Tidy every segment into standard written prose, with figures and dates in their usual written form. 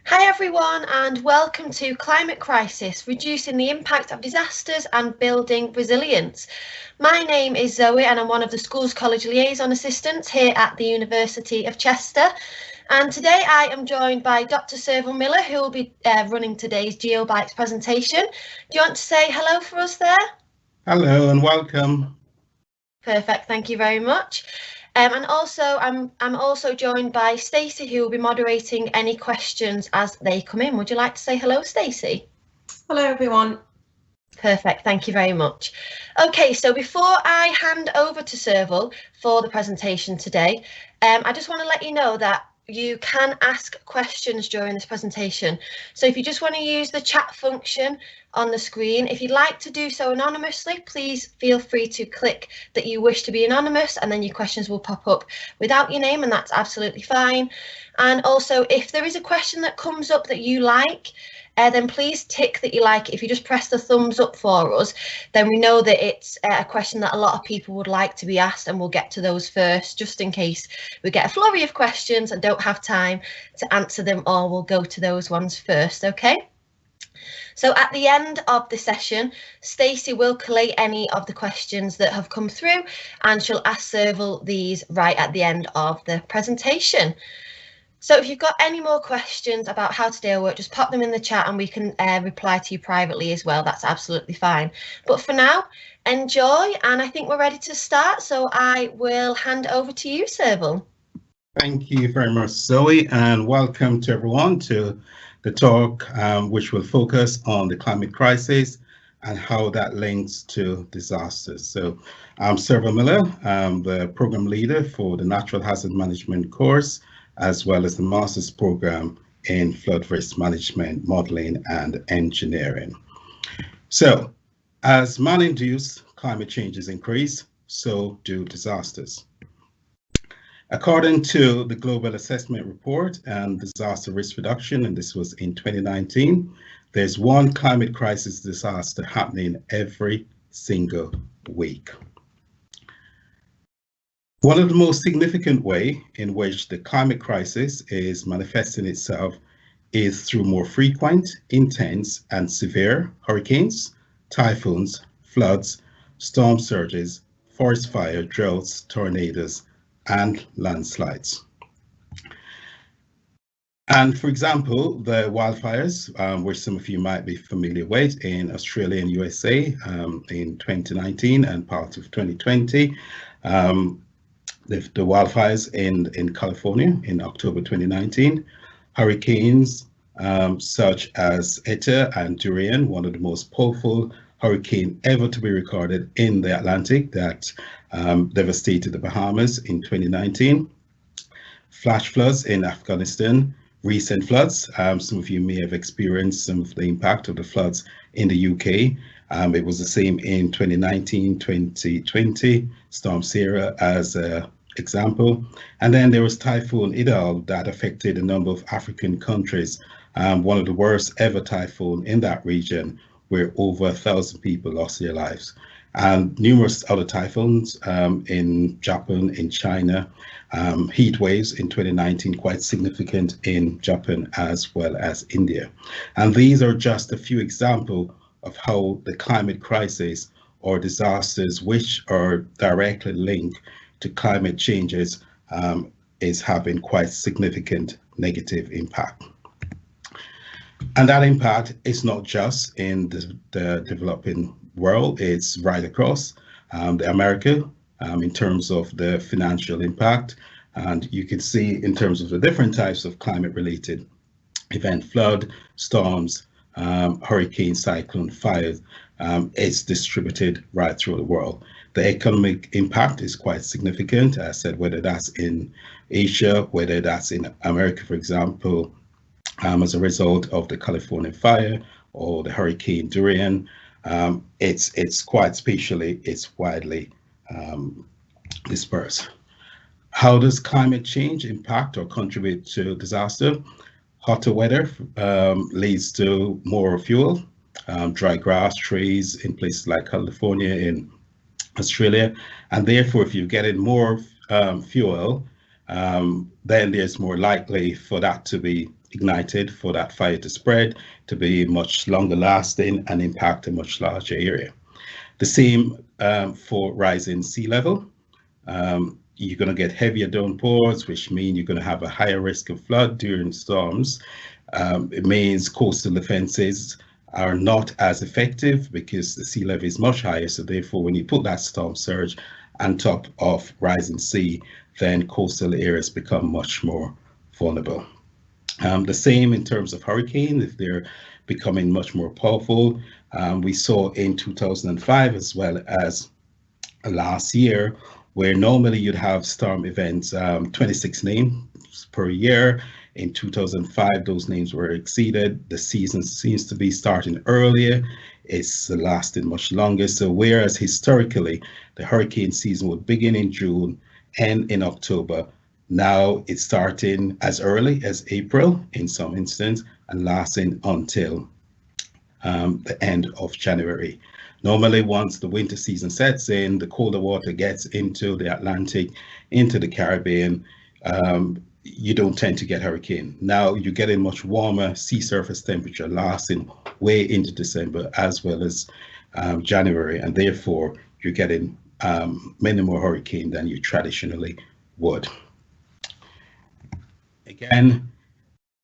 Hi everyone and welcome to Climate Crisis, Reducing the Impact of Disasters and Building Resilience. My name is Zoe and I'm one of the Schools College Liaison Assistants here at the University of Chester. And today I am joined by Dr. Servel Miller, who will be running today's Geobites presentation. Do you want to say hello for us there? Hello and welcome. Perfect, thank you very much. And also, I'm also joined by Stacey, who will be moderating any questions as they come in. Would you like to say hello, Stacey? Hello, everyone. Perfect, thank you very much. Okay, so before I hand over to Servel for the presentation today, I just want to let you know that you can ask questions during this presentation. So if you just want to use the chat function on the screen, if you'd like to do so anonymously, please feel free to click that you wish to be anonymous, and then your questions will pop up without your name, and that's absolutely fine. And also, if there is a question that comes up that you like, then please tick that you like. If you just press the thumbs up for us, then we know that it's a question that a lot of people would like to be asked, and we'll get to those first, just in case we get a flurry of questions and don't have time to answer them all. We'll go to those ones first, okay? So at the end of the session, Stacey will collate any of the questions that have come through, and she'll ask Servel these right at the end of the presentation. So if you've got any more questions about how to do our work, just pop them in the chat and we can reply to you privately as well. That's absolutely fine. But for now, enjoy, and I think we're ready to start. So I will hand over to you, Servel. Thank you very much, Zoe, and welcome to everyone to the talk, which will focus on the climate crisis and how that links to disasters. So I'm Servel Miller. I'm the program leader for the Natural Hazard Management course, as well as the master's program in flood risk management, modeling and engineering. So as man-induced climate changes increase, so do disasters. According to the Global Assessment Report and Disaster Risk Reduction, and this was in 2019, there's one climate crisis disaster happening every single week. One of the most significant ways in which the climate crisis is manifesting itself is through more frequent, intense, and severe hurricanes, typhoons, floods, storm surges, forest fire, droughts, tornadoes, and landslides. And for example, the wildfires, which some of you might be familiar with in Australia and USA in 2019 and part of 2020, the wildfires in California in October 2019, hurricanes such as Eta and Dorian, one of the most powerful hurricane ever to be recorded in the Atlantic that devastated the Bahamas in 2019, flash floods in Afghanistan, recent floods. Some of you may have experienced some of the impact of the floods in the UK. It was the same in 2019, 2020, Storm Sarah as an example. And then there was Typhoon Idal that affected a number of African countries. One of the worst ever typhoon in that region, where over 1,000 people lost their lives. And numerous other typhoons in Japan, in China, heat waves in 2019, quite significant in Japan as well as India. And these are just a few examples of how the climate crisis or disasters which are directly linked to climate changes is having quite significant negative impact. And that impact is not just in the developing world, it's right across America in terms of the financial impact. And you can see in terms of the different types of climate related event, flood, storms, hurricane, cyclone, fires, it's distributed right through the world. The economic impact is quite significant. I said, whether that's in Asia, whether that's in America, for example, as a result of the California fire or the Hurricane Dorian, it's quite spatially, it's widely dispersed. How does climate change impact or contribute to disaster? Hotter weather leads to more fuel, dry grass, trees in places like California, in Australia, and therefore if you're getting more fuel, then there's more likely for that to be ignited for that fire to spread, to be much longer lasting and impact a much larger area. The same for rising sea level. You're going to get heavier downpours, which mean you're going to have a higher risk of flood during storms. It means coastal defenses are not as effective because the sea level is much higher. So therefore, when you put that storm surge on top of rising sea, then coastal areas become much more vulnerable. The same in terms of hurricane, if they're becoming much more powerful. We saw in 2005 as well as last year, where normally you'd have storm events, 26 names per year. In 2005, those names were exceeded. The season seems to be starting earlier. It's lasting much longer. So whereas historically, the hurricane season would begin in June, end in October, now it's starting as early as April in some instances and lasting until the end of January. Normally, once the winter season sets in, the colder water gets into the Atlantic, into the Caribbean, you don't tend to get hurricane. Now you're getting much warmer sea surface temperature lasting way into December as well as January, and therefore you're getting many more hurricane than you traditionally would. Again,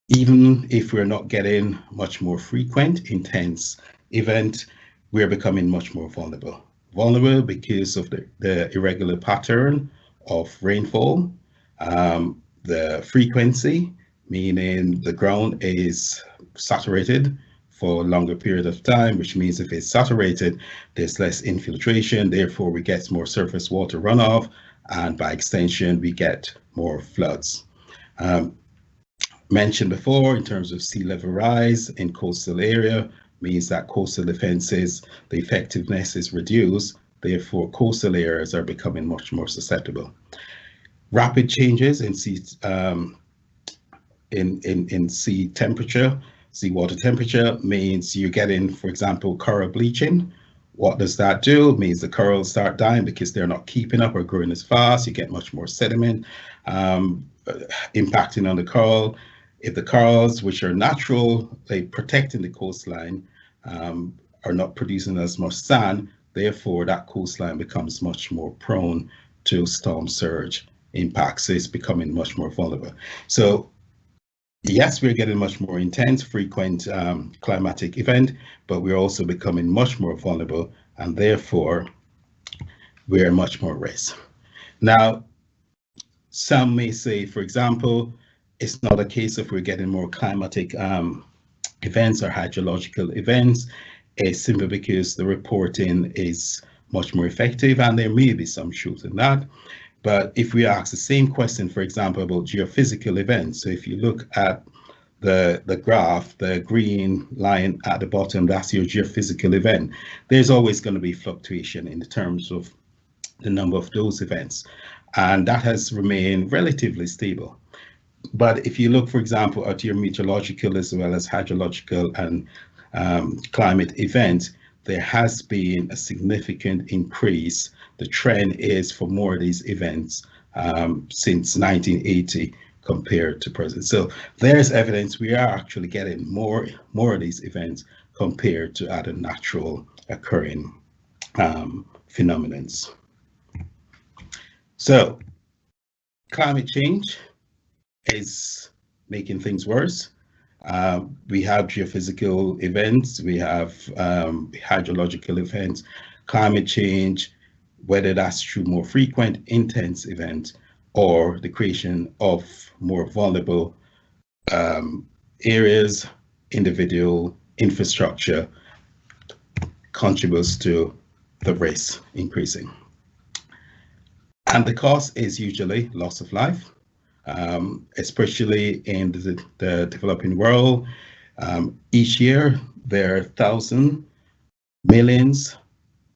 even if we're not getting much more frequent, intense event, we're becoming much more vulnerable. Vulnerable because of the irregular pattern of rainfall, the frequency, meaning the ground is saturated for a longer period of time, which means if it's saturated, there's less infiltration, therefore we get more surface water runoff, and by extension, we get more floods. Mentioned before, in terms of sea level rise in coastal area, means that coastal defenses, the effectiveness is reduced, therefore coastal areas are becoming much more susceptible. Rapid changes in sea sea temperature, seawater temperature, means you're getting, for example, coral bleaching. What does that do? It means the corals start dying because they're not keeping up or growing as fast. You get much more sediment impacting on the coral. If the corals, which are natural, like protecting the coastline, are not producing as much sand, therefore that coastline becomes much more prone to storm surge impacts. So it's becoming much more vulnerable. So yes, we're getting much more intense, frequent climatic event, but we're also becoming much more vulnerable, and therefore we're much more risk. Now, some may say, for example, it's not a case of we're getting more climatic events or hydrological events. It's simply because the reporting is much more effective, and there may be some truth in that. But if we ask the same question, for example, about geophysical events, so if you look at the graph, the green line at the bottom, that's your geophysical event. There's always going to be fluctuation in the terms of the number of those events, and that has remained relatively stable. But if you look, for example, at your meteorological as well as hydrological and climate events, there has been a significant increase. The trend is for more of these events since 1980 compared to present. So there's evidence we are actually getting more of these events compared to other natural occurring phenomena. So climate change is making things worse. We have geophysical events, we have hydrological events, climate change, whether that's through more frequent, intense events or the creation of more vulnerable areas, individual infrastructure contributes to the risk increasing. And the cost is usually loss of life. Especially in the developing world. Each year, there are thousands, millions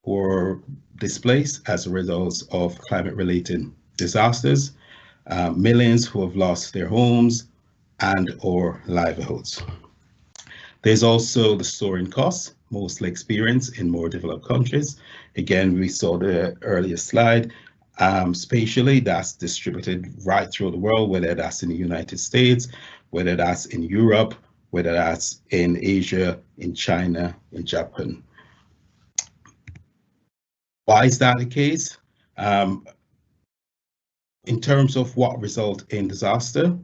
who are displaced as a result of climate-related disasters, millions who have lost their homes and or livelihoods. There's also the soaring costs, mostly experienced in more developed countries. Again, we saw the earlier slide. Spatially, that's distributed right through the world, whether that's in the United States, whether that's in Europe, whether that's in Asia, in China, in Japan. Why is that the case? In terms of what results in disaster,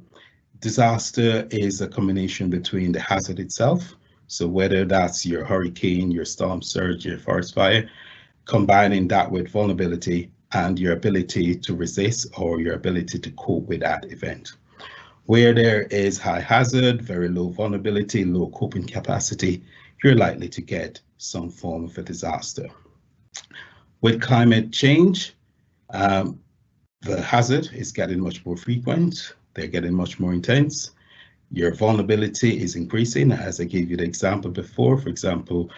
disaster is a combination between the hazard itself, so whether that's your hurricane, your storm surge, your forest fire, combining that with vulnerability and your ability to resist or your ability to cope with that event. Where there is high hazard, very low vulnerability, low coping capacity, you're likely to get some form of a disaster. With climate change, the hazard is getting much more frequent, they're getting much more intense. Your vulnerability is increasing, as I gave you the example before, for example,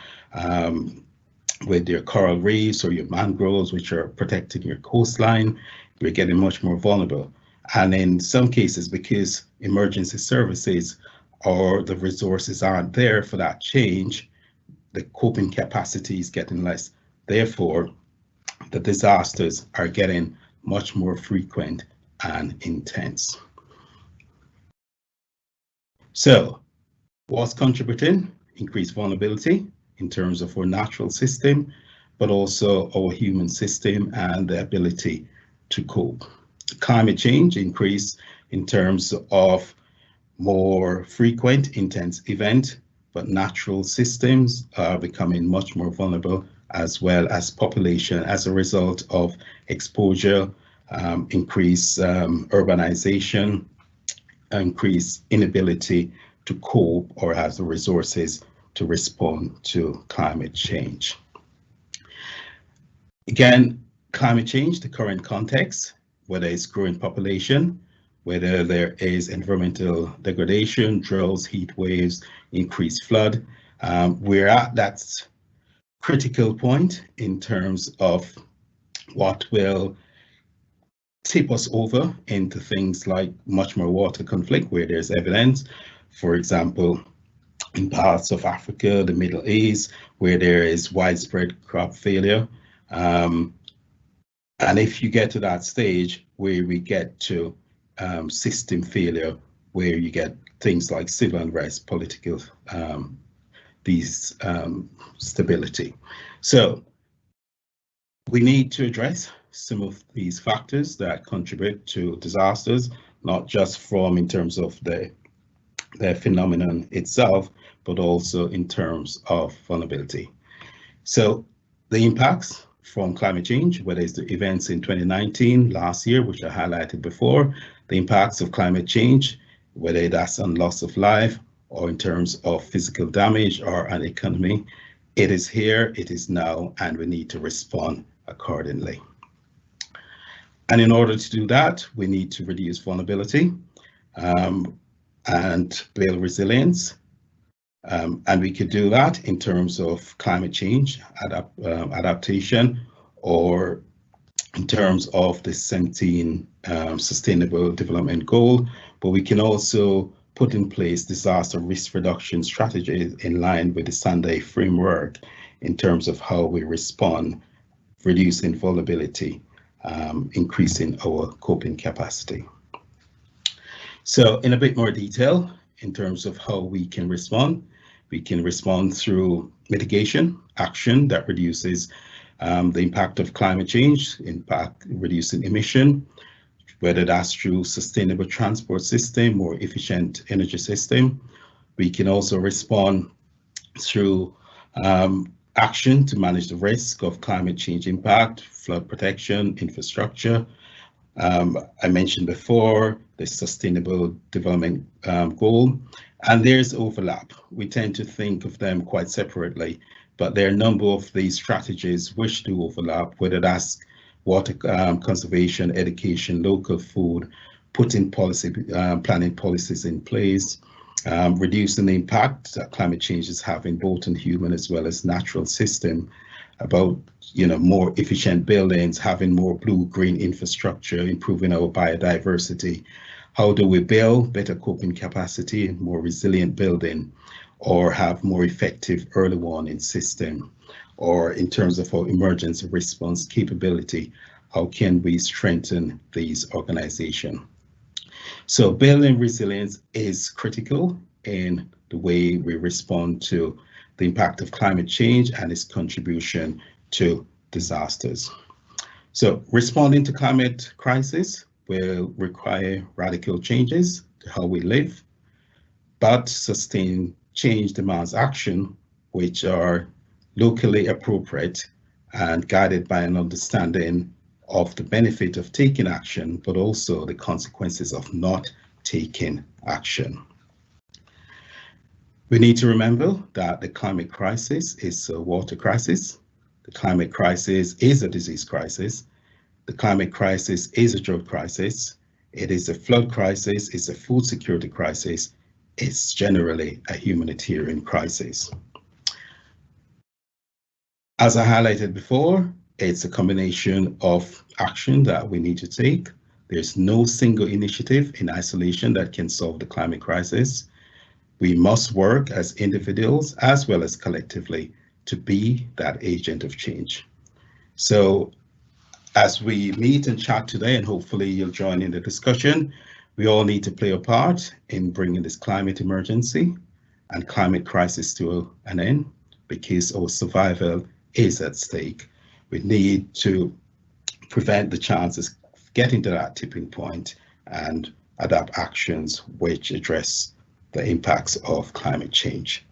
with your coral reefs or your mangroves, which are protecting your coastline, you're getting much more vulnerable. And in some cases, because emergency services or the resources aren't there for that change, the coping capacity is getting less. Therefore, the disasters are getting much more frequent and intense. So, what's contributing? Increased vulnerability in terms of our natural system, but also our human system and the ability to cope. Climate change increase in terms of more frequent, intense event, but natural systems are becoming much more vulnerable, as well as population as a result of exposure, increased urbanization, increased inability to cope or has the resources to respond to climate change. Again, climate change, the current context, whether it's growing population, whether there is environmental degradation, droughts, heat waves, increased flood, we're at that critical point in terms of what will tip us over into things like much more water conflict, where there's evidence, for example, in parts of Africa, the Middle East, where there is widespread crop failure. And if you get to that stage where we get to system failure, where you get things like civil unrest, political stability. So we need to address some of these factors that contribute to disasters, not just from in terms of the phenomenon itself, but also in terms of vulnerability. So the impacts from climate change, whether it's the events in 2019, last year, which I highlighted before, the impacts of climate change, whether that's on loss of life or in terms of physical damage or an economy, it is here, it is now, and we need to respond accordingly. And in order to do that, we need to reduce vulnerability and build resilience. And we could do that in terms of climate change, adaptation, or in terms of the 17 Sustainable Development Goal, but we can also put in place disaster risk reduction strategies in line with the Sunday framework in terms of how we respond, reducing vulnerability, increasing our coping capacity. So in a bit more detail, in terms of how we can respond through mitigation, action that reduces the impact of climate change, reducing emission, whether that's through sustainable transport system or efficient energy system. We can also respond through action to manage the risk of climate change impact, flood protection, infrastructure. I mentioned before the Sustainable Development Goal, and there's overlap. We tend to think of them quite separately, but there are a number of these strategies which do overlap, whether that's water conservation, education, local food, putting policy, planning policies in place, reducing the impact that climate change is having both on human as well as natural system, about more efficient buildings, having more blue-green infrastructure, improving our biodiversity. How do we build better coping capacity, more resilient building, or have more effective early warning system? Or in terms of our emergency response capability, how can we strengthen these organizations? So building resilience is critical in the way we respond to the impact of climate change and its contribution to disasters. So responding to climate crisis will require radical changes to how we live, but sustained change demands action which are locally appropriate and guided by an understanding of the benefit of taking action, but also the consequences of not taking action. We need to remember that the climate crisis is a water crisis. The climate crisis is a disease crisis. The climate crisis is a drought crisis. It is a flood crisis. It's a food security crisis. It's generally a humanitarian crisis. As I highlighted before, it's a combination of action that we need to take. There's no single initiative in isolation that can solve the climate crisis. We must work as individuals as well as collectively to be that agent of change. So as we meet and chat today, and hopefully you'll join in the discussion, we all need to play a part in bringing this climate emergency and climate crisis to an end, because our survival is at stake. We need to prevent the chances of getting to that tipping point and adopt actions which address the impacts of climate change.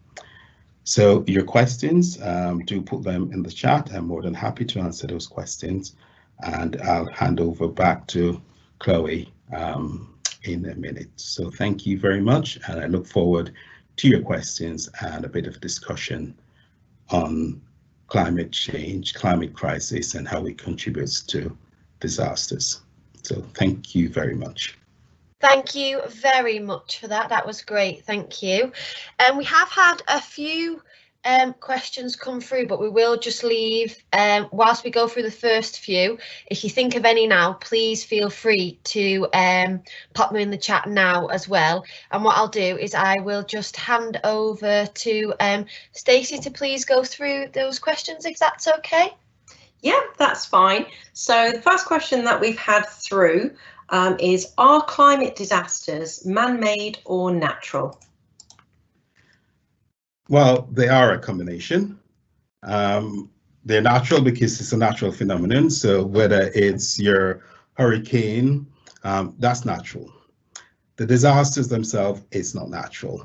So your questions, do put them in the chat. I'm more than happy to answer those questions, and I'll hand over back to Chloe in a minute. So thank you very much, and I look forward to your questions and a bit of discussion on climate change, climate crisis, and how it contributes to disasters. So thank you very much. Thank you very much for that. That was great. Thank you. And we have had a few questions come through, but we will just leave whilst we go through the first few. If you think of any now, please feel free to pop them in the chat now as well. And what I'll do is I will just hand over to Stacey to please go through those questions, if that's okay. Yeah, that's fine. So the first question that we've had through is, are climate disasters man-made or natural? Well, they are a combination. They're natural because it's a natural phenomenon. So whether it's your hurricane, that's natural. The disasters themselves, it's not natural.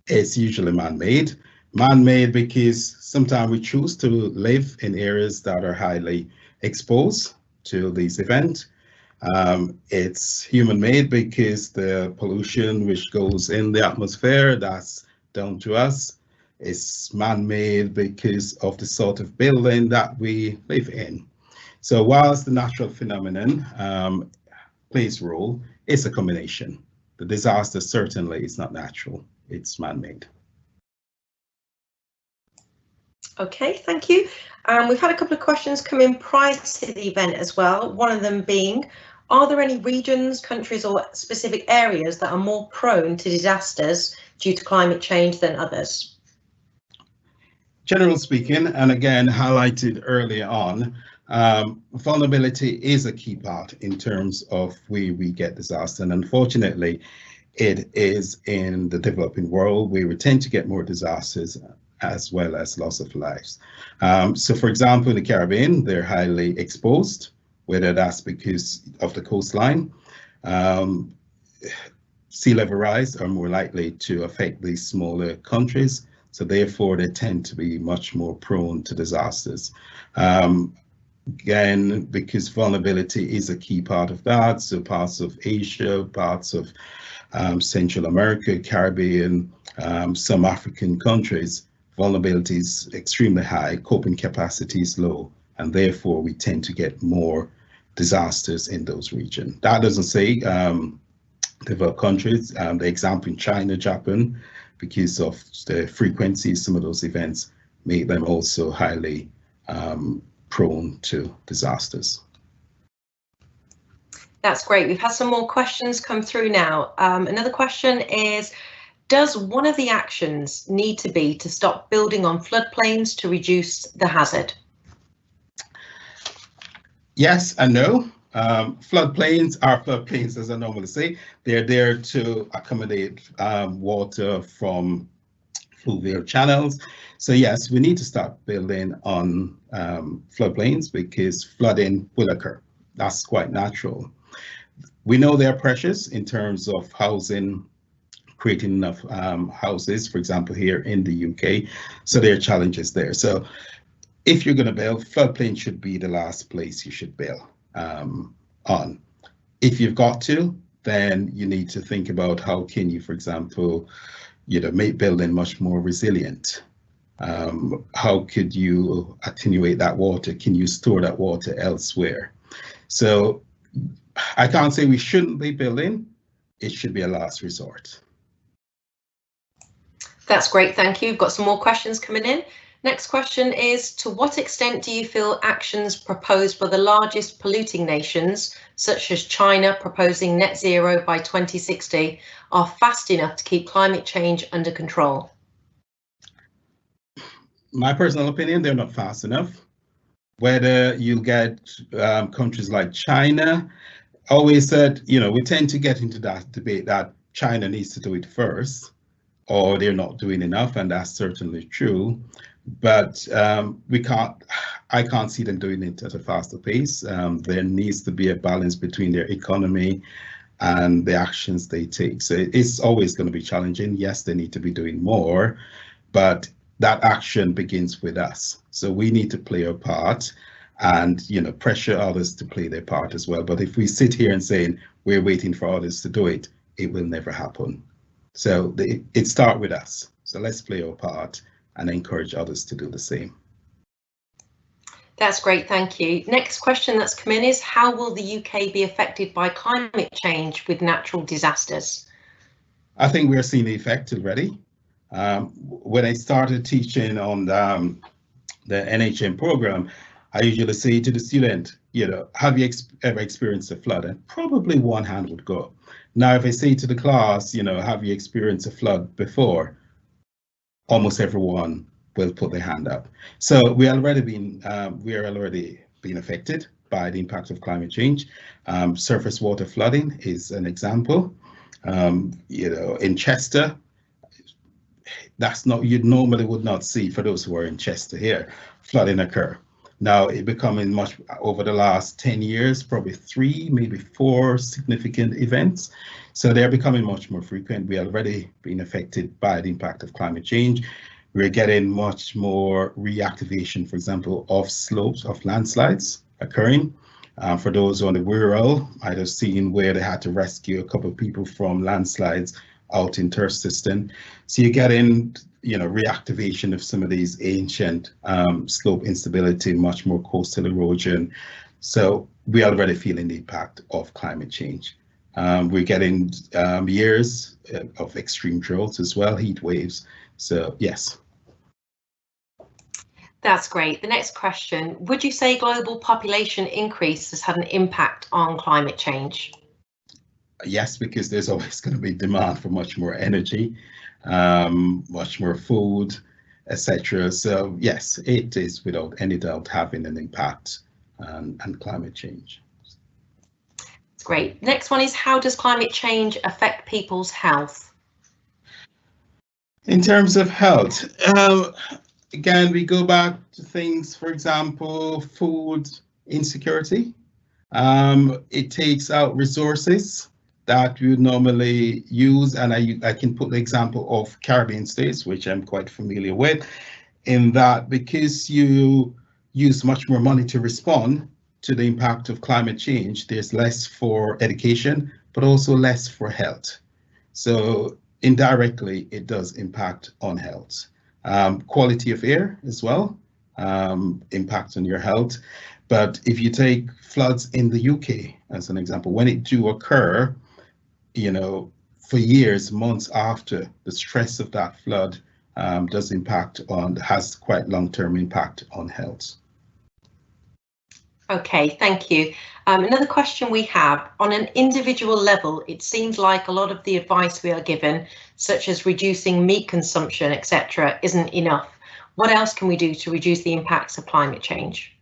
It's usually man-made. Man-made because sometimes we choose to live in areas that are highly exposed to these events. It's human-made because the pollution which goes in the atmosphere, that's down to us. It's man-made because of the sort of building that we live in. So whilst the natural phenomenon plays a role, it's a combination. The disaster certainly is not natural, it's man-made. Okay, thank you. We've had a couple of questions come in prior to the event as well. One of them being, are there any regions, countries or specific areas that are more prone to disasters due to climate change than others? Generally speaking, and again highlighted earlier on, vulnerability is a key part in terms of where we get disaster, and unfortunately it is in the developing world where we tend to get more disasters as well as loss of lives. So for example, in the Caribbean, they're highly exposed, whether that's because of the coastline. Sea level rise are more likely to affect these smaller countries, so therefore they tend to be much more prone to disasters. Again, because vulnerability is a key part of that, so parts of Asia, parts of Central America, Caribbean, some African countries, vulnerability is extremely high, coping capacity is low, and therefore we tend to get more disasters in those regions. That doesn't say developed countries. The example in China, Japan, because of the frequency, some of those events make them also highly prone to disasters. That's great. We've had some more questions come through now. Another question is, does one of the actions need to be to stop building on floodplains to reduce the hazard? Yes and no. Floodplains are floodplains, as I normally say. They're there to accommodate water from fluvial channels. So yes, we need to start building on floodplains because flooding will occur. That's quite natural. We know they're precious in terms of housing, creating enough houses, for example, here in the UK. So there are challenges there. So if you're going to build, floodplain should be the last place you should build on. If you've got to, then you need to think about how can you, for example, make building much more resilient. How could you attenuate that water? Can you store that water elsewhere? So I can't say we shouldn't be building. It should be a last resort. That's great, thank you. We've got some more questions coming in. Next question is, to what extent do you feel actions proposed by the largest polluting nations, such as China proposing net zero by 2060, are fast enough to keep climate change under control? My personal opinion, they're not fast enough. Whether you get countries like China, I always said, we tend to get into that debate that China needs to do it first, or they're not doing enough, and that's certainly true. But I can't see them doing it at a faster pace. There needs to be a balance between their economy and the actions they take. So it's always going to be challenging. Yes, they need to be doing more, but that action begins with us. So we need to play our part and pressure others to play their part as well. But if we sit here and saying we're waiting for others to do it, it will never happen. So it starts with us. So let's play our part and encourage others to do the same. That's great, thank you. Next question that's come in is, how will the UK be affected by climate change with natural disasters? I think we're seeing the effect already. When I started teaching on the NHM program, I usually say to the student, have you ever experienced a flood? And probably one hand would go. Now, if I say to the class, have you experienced a flood before? Almost everyone will put their hand up. So we are already being affected by the impact of climate change. Surface water flooding is an example. In Chester, that's not, you normally would not see, for those who are in Chester here, flooding occur. Now it becoming much over the last 10 years, probably 3, maybe 4 significant events. So they're becoming much more frequent. We are already being affected by the impact of climate change. We're getting much more reactivation, for example, of slopes, of landslides occurring. For those on the rural, might have seen where they had to rescue a couple of people from landslides out in Thurston. So you're getting, reactivation of some of these ancient slope instability, much more coastal erosion. So we are already feeling the impact of climate change. We're getting years of extreme droughts as well, heat waves. So yes. That's great. The next question, would you say global population increase has had an impact on climate change? Yes, because there's always going to be demand for much more energy, much more food, etc. So yes, it is without any doubt having an impact on climate change. That's great. Next one is, how does climate change affect people's health? In terms of health, again, we go back to things, for example, food insecurity. It takes out resources that we would normally use, and I can put the example of Caribbean states, which I'm quite familiar with, in that because you use much more money to respond to the impact of climate change, there's less for education, but also less for health. So indirectly, it does impact on health. Quality of air as well, impact on your health. But if you take floods in the UK as an example, when it do occur, for years, months after, the stress of that flood has quite long-term impact on health. Okay, thank you. Another question we have, on an individual level, it seems like a lot of the advice we are given, such as reducing meat consumption, etc., isn't enough. What else can we do to reduce the impacts of climate change?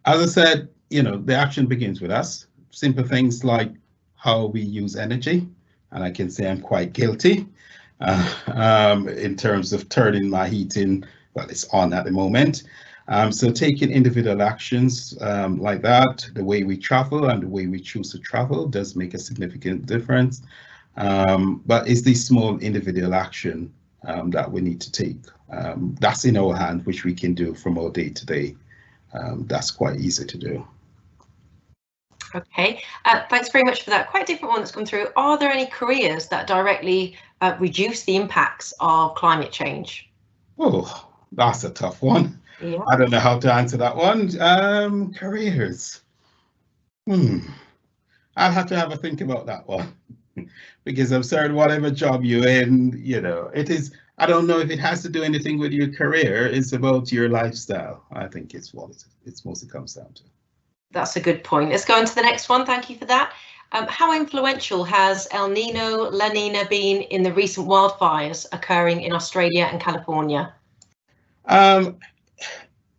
As I said, the action begins with us. Simple things like how we use energy, and I can say I'm quite guilty in terms of turning my heating, well, it's on at the moment. So taking individual actions like that, the way we travel and the way we choose to travel does make a significant difference. But it's this small individual action that we need to take. That's in our hand, which we can do from our day to day. That's quite easy to do. Okay, thanks very much for that. Quite a different one that's come through. Are there any careers that directly reduce the impacts of climate change? Oh, that's a tough one. Yeah. I don't know how to answer that one. Careers. I'll have to have a think about that one. Because I'm certain whatever job you're in, it is, I don't know if it has to do anything with your career. It's about your lifestyle. I think it's what it's mostly comes down to. That's a good point. Let's go on to the next one. Thank you for that. How influential has El Nino, La Nina been in the recent wildfires occurring in Australia and California?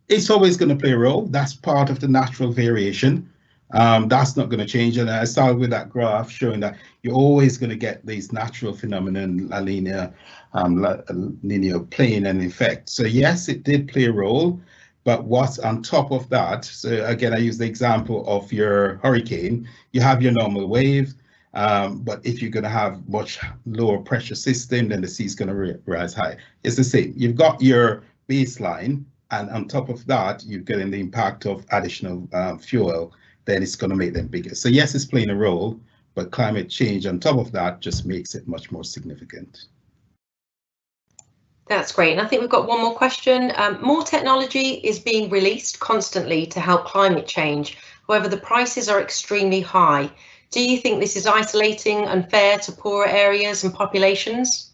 It's always going to play a role. That's part of the natural variation. That's not going to change. And I started with that graph showing that you're always going to get these natural phenomenon, La Nina playing an effect. So yes, it did play a role. But what's on top of that, so again, I use the example of your hurricane, you have your normal wave, but if you're going to have much lower pressure system, then the sea is going to rise high. It's the same. You've got your baseline, and on top of that, you're getting the impact of additional fuel, then it's going to make them bigger. So yes, it's playing a role, but climate change on top of that just makes it much more significant. That's great. And I think we've got one more question. More technology is being released constantly to help climate change. However, the prices are extremely high. Do you think this is isolating, unfair to poorer areas and populations?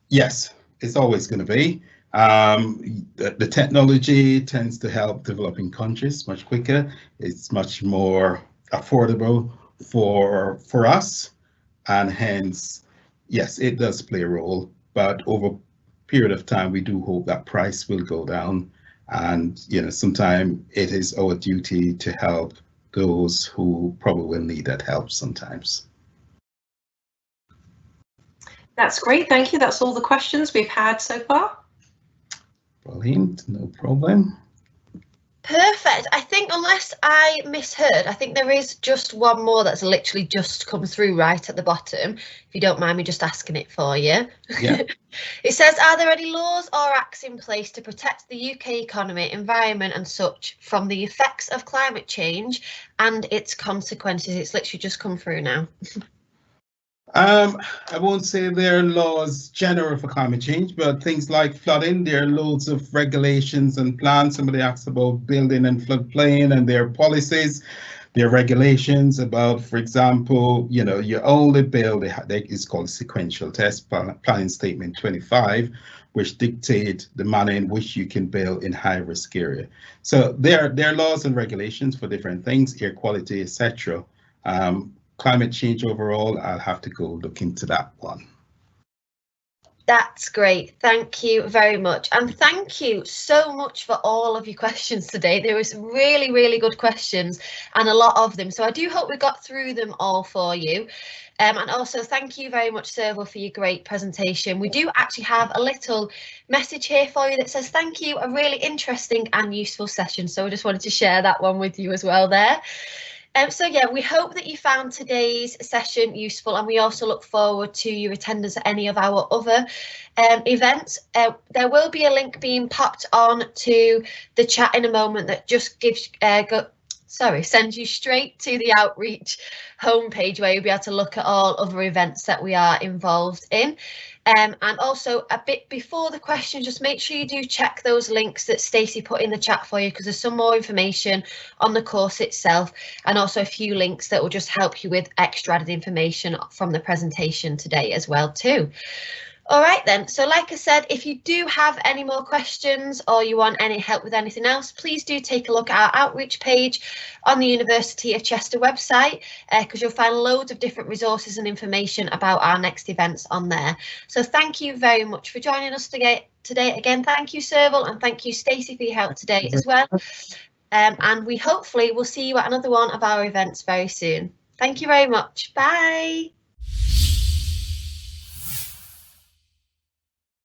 Yes, it's always going to be. The technology tends to help developing countries much quicker. It's much more affordable for us. And hence, yes, it does play a role. But over a period of time, we do hope that price will go down. And, sometimes it is our duty to help those who probably will need that help sometimes. That's great. Thank you. That's all the questions we've had so far. Brilliant. No problem. Perfect. I think unless I misheard, I think there is just one more that's literally just come through right at the bottom. If you don't mind me just asking it for you. Yeah. It says, are there any laws or acts in place to protect the UK economy, environment and such from the effects of climate change and its consequences? It's literally just come through now. I won't say there are laws general for climate change, but things like flooding, there are loads of regulations and plans. Somebody asked about building and floodplain and their policies, their regulations about, for example, you only build, it's called sequential test, planning statement 25, which dictate the manner in which you can build in high risk area. So there are laws and regulations for different things, air quality, etc. Climate change overall, I'll have to go look into that one. That's great. Thank you very much. And thank you so much for all of your questions today. There was really, really good questions and a lot of them. So I do hope we got through them all for you. And also thank you very much, Servel, for your great presentation. We do actually have a little message here for you that says thank you, a really interesting and useful session. So I just wanted to share that one with you as well there. So yeah, we hope that you found today's session useful, and we also look forward to your attendance at any of our other events. There will be a link being popped on to the chat in a moment that just gives sends you straight to the outreach homepage where you'll be able to look at all other events that we are involved in. And also a bit before the question, just make sure you do check those links that Stacey put in the chat for you, because there's some more information on the course itself and also a few links that will just help you with extra added information from the presentation today as well too. All right then, so like I said, if you do have any more questions or you want any help with anything else, please do take a look at our outreach page on the University of Chester website, because you'll find loads of different resources and information about our next events on there. So thank you very much for joining us today. Again, thank you, Servel, and thank you, Stacey, for your help today as well. and we hopefully will see you at another one of our events very soon. Thank you very much. Bye.